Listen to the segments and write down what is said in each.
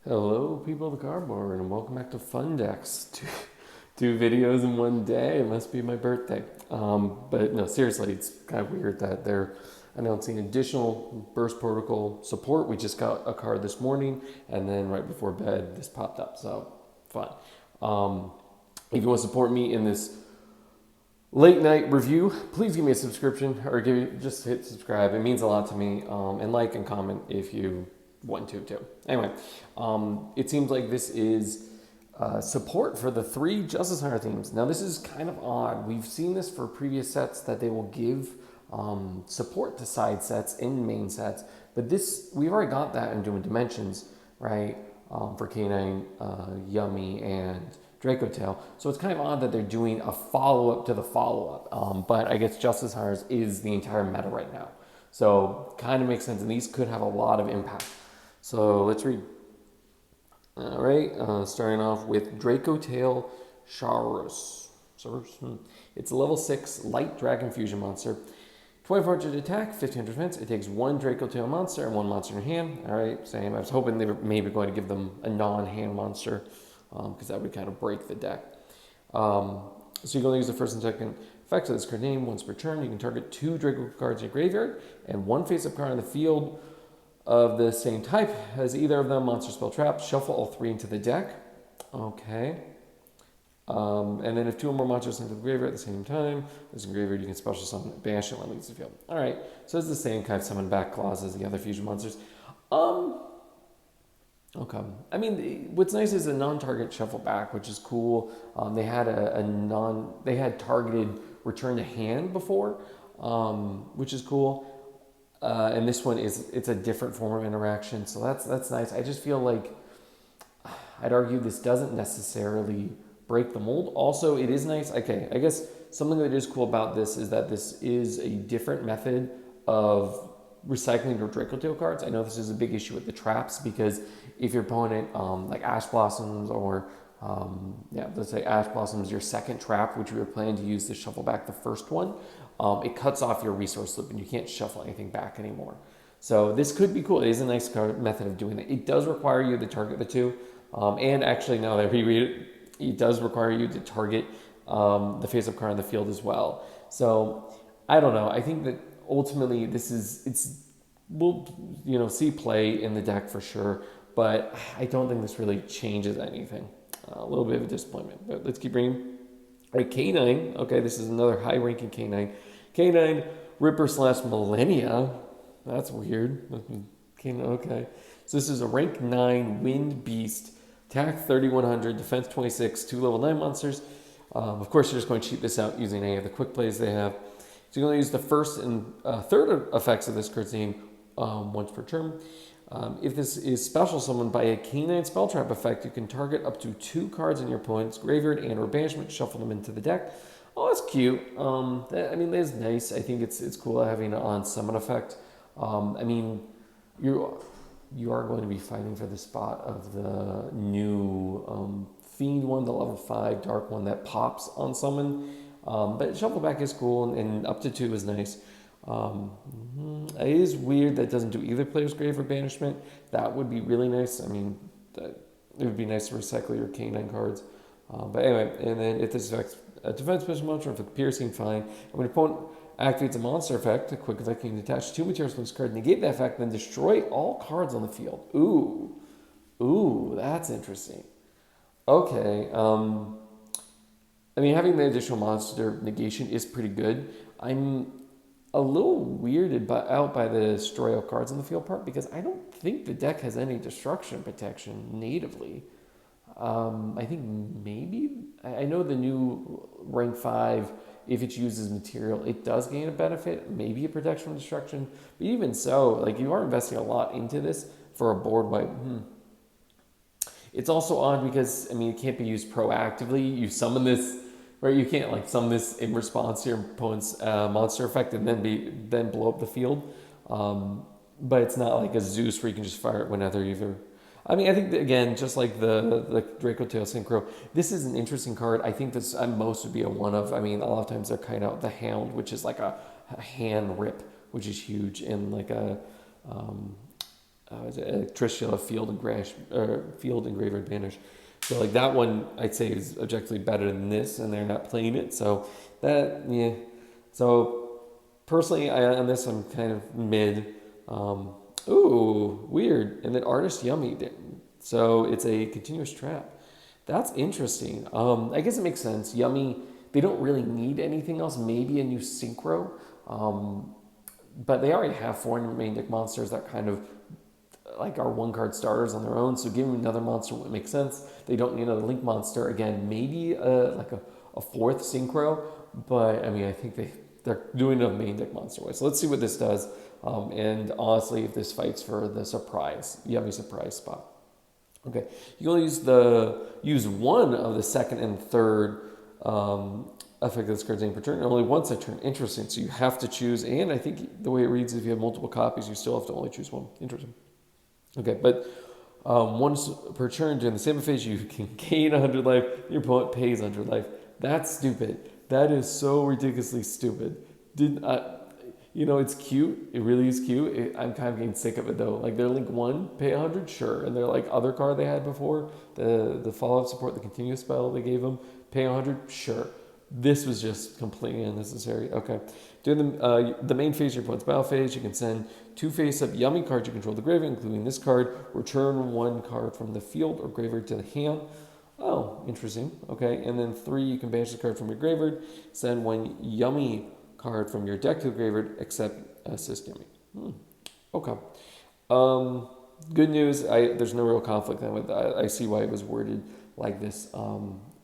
Hello, people of the cardboard, and welcome back to Fun Decks. Two videos in one day. It must be my birthday. But no, seriously, it's kind of weird that they're announcing additional Burst Protocol support. We just got a card this morning, and then right before bed, this popped up. So, fun. If you want to support me in this late night review, please give me a subscription or just hit subscribe. It means a lot to me. And like and comment if you want to too. Anyway, it seems like this is support for the 3 Justice Hunter themes. Now this is kind of odd. We've seen this for previous sets that they will give support to side sets and main sets, but this we've already got that in Doing Dimensions, right? For Canine, Yummy, and Draco Tail. So it's kind of odd that they're doing a follow-up to the follow-up. But I guess Justice Hunters is the entire meta right now. So kind of makes sense, and these could have a lot of impact. So let's read. All right, starting off with Draco Tail Shaurus. It's a level 6 light dragon fusion monster. 2400 attack, 1500 defense. It takes 1 Draco Tail monster and 1 monster in hand. All right, same. I was hoping they were maybe going to give them a non-hand monster because that would kind of break the deck. So you're going to use the first and second effects of this card name once per turn. You can target 2 Draco cards in your graveyard and 1 face-up card on the field of the same type as either of them, monster, spell, trap. Shuffle all 3 into the deck. Okay. And then if 2 or more monsters into the graveyard at the same time, as in graveyard, you can special summon it, banish it when it leaves the field. All right. So it's the same kind of summon back clause as the other fusion monsters. Okay. I mean, what's nice is a non-target shuffle back, which is cool. They had they had targeted return to hand before, which is cool. And this one it's a different form of interaction, so that's nice. I just feel like I'd argue this doesn't necessarily break the mold. Also, it is nice. Okay, I guess something that is cool about this is that this is a different method of recycling your Draco Tail cards. I know this is a big issue with the traps because if your opponent, like Ash Blossoms or let's say Ash Blossoms, your second trap, which we were planning to use to shuffle back the first one, it cuts off your resource loop and you can't shuffle anything back anymore. So this could be cool. It is a nice method of doing it. It does require you to target the 2. And actually, now that I reread it, it does require you to target the face-up card on the field as well. So I don't know. I think that ultimately we'll see play in the deck for sure, but I don't think this really changes anything. A little bit of a disappointment, but let's keep reading. All right, K9. Okay, this is another high-ranking K9. K9 Ripper / Millennia. That's weird. Okay. So this is a rank 9 Wind Beast. Attack 3100, defense 26, 2 level 9 monsters. Of course, you're just going to cheat this out using any of the quick plays they have. So you're going to use the first and third effects of this card's name once per turn. If this is special summoned by a Canine spell trap effect, you can target up to 2 cards in your opponent's graveyard and or banishment, shuffle them into the deck. Oh, that's cute. I mean, that's nice. I think it's cool having it on summon effect. I mean, you are going to be fighting for the spot of the new Fiend one, the level 5 dark one that pops on summon. But shuffle back is cool, and up to 2 is nice. It is weird that it doesn't do either player's grave or banishment. That would be really nice. I mean, it would be nice to recycle your K9 cards. But anyway, and then if this affects a defense special monster, if it's piercing, fine. And when your opponent activates a monster effect, a quick effect, you can attach 2 materials from this card, negate that effect, then destroy all cards on the field. Ooh, that's interesting. Okay, I mean, having the additional monster negation is pretty good. I'm a little weirded out by the destroy all cards on the field part because I don't think the deck has any destruction protection natively. I think maybe, I know the new rank 5, if it uses material, it does gain a benefit, maybe a protection from destruction. But even so, like, you are investing a lot into this for a board wipe. It's also odd because, I mean, it can't be used proactively. You summon this, right? You can't like summon this in response to your opponent's monster effect and then blow up the field. But it's not like a Zeus where you can just fire it whenever either. I mean, I think that, again, just like the Draco Tail Synchro, this is an interesting card. I think this most would be a one of. I mean, a lot of times they're kind of the Hound, which is like a hand rip, which is huge, and like a is it Trishula Field Engraver Banish. So like that one, I'd say is objectively better than this, and they're not playing it. So that yeah. So personally, on this I'm kind of mid. Ooh, weird. And then Artist Yummy. So it's a continuous trap. That's interesting. I guess it makes sense. Yummy. They don't really need anything else. Maybe a new synchro. But they already have 4 main deck monsters that kind of like are 1-card starters on their own. So giving them another monster would make sense. They don't need another link monster. Again, maybe like a 4th synchro. But I mean, I think they're doing a main deck monster way. So let's see what this does. And honestly, if this fights for the yummy surprise spot. Okay, you can only use one of the second and third effect of this card's name per turn, and only once a turn. Interesting. So you have to choose, and I think the way it reads, if you have multiple copies, you still have to only choose one. Interesting. Okay, but once per turn during the same phase, you can gain 100 life. Your opponent pays 100 life. That's stupid. That is so ridiculously stupid. It's cute. It really is cute. I'm kind of getting sick of it though. Like their Link 1, pay 100, sure. And their like other card they had before, the follow-up support, the continuous spell they gave them, pay 100, sure. This was just completely unnecessary. Okay. During the main phase of your opponent's battle phase, you can send 2 face-up yummy cards you control to the graveyard, including this card. Return 1 card from the field or graveyard to the hand. Oh, interesting. Okay. And then 3, you can banish the card from your graveyard. Send 1 yummy card from your deck to the graveyard, except assist yummy. Okay. Good news. There's no real conflict then with that. I see why it was worded like this.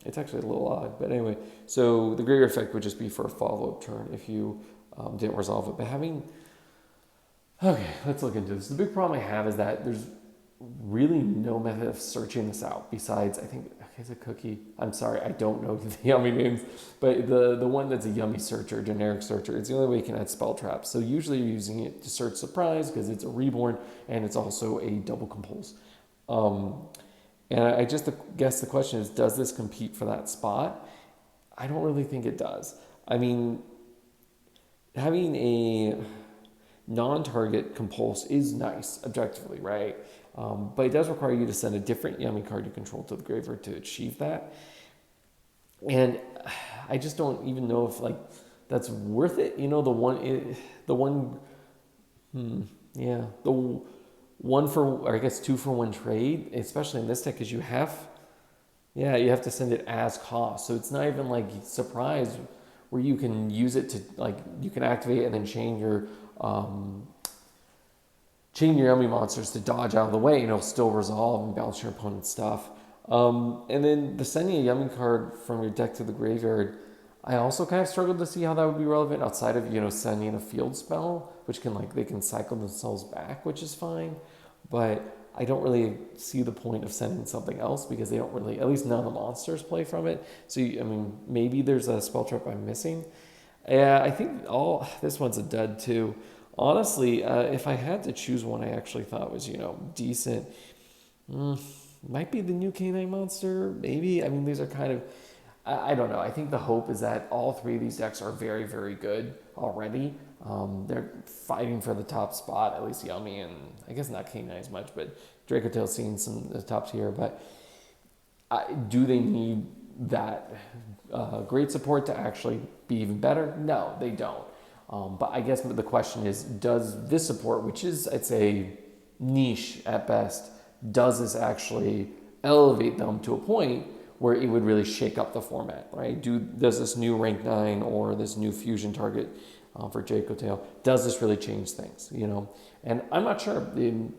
It's actually a little odd, but anyway. So the graveyard effect would just be for a follow-up turn if you didn't resolve it. But okay, let's look into this. The big problem I have is that there's really no method of searching this out besides, I think, it's a cookie. I'm sorry, I don't know the yummy names, but the one that's a yummy searcher, generic searcher, it's the only way you can add spell traps. So usually you're using it to search surprise because it's a reborn and it's also a double compulse. And I just guess the question is, does this compete for that spot? I don't really think it does. I mean, having a non-target compulse is nice, objectively, right? But it does require you to send a different yummy card you control to the graveyard to achieve that. And I just don't even know if like that's worth it. The one for, or I guess 2 for 1 trade, especially in this deck, because you have to send it as cost. So it's not even like surprise where you can use it to like, you can activate and then chain your yummy monsters to dodge out of the way, and it'll still resolve and balance your opponent's stuff. And then the sending a yummy card from your deck to the graveyard, I also kind of struggled to see how that would be relevant outside of, sending a field spell, which they can cycle themselves back, which is fine. But I don't really see the point of sending something else because they don't really, at least none of the monsters play from it. So, maybe there's a spell trap I'm missing. Yeah, I think this one's a dud too. Honestly, if I had to choose one I actually thought was, decent, might be the new K9 monster, maybe. These are kind of, I don't know. I think the hope is that all 3 of these decks are very, very good already. They're fighting for the top spot, at least Yummy, and I guess not K9 as much, but Dracotail's seen some the top tier. But do they need that great support to actually be even better? No, they don't. But I guess the question is, does this support, which is, I'd say, niche at best, does this actually elevate them to a point where it would really shake up the format, right? Does this new rank 9 or this new fusion target for Dracotail, does this really change things, And I'm not sure.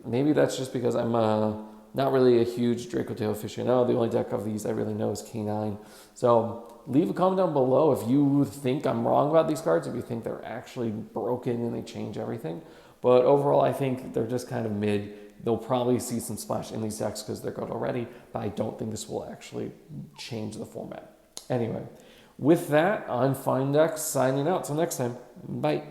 Maybe that's just because I'm not really a huge Dracotail aficionado. The only deck of these I really know is K9. So leave a comment down below if you think I'm wrong about these cards, if you think they're actually broken and they change everything. But overall, I think they're just kind of mid. They'll probably see some splash in these decks because they're good already, but I don't think this will actually change the format. Anyway, with that, I'm Fine Decks signing out. Till next time, bye.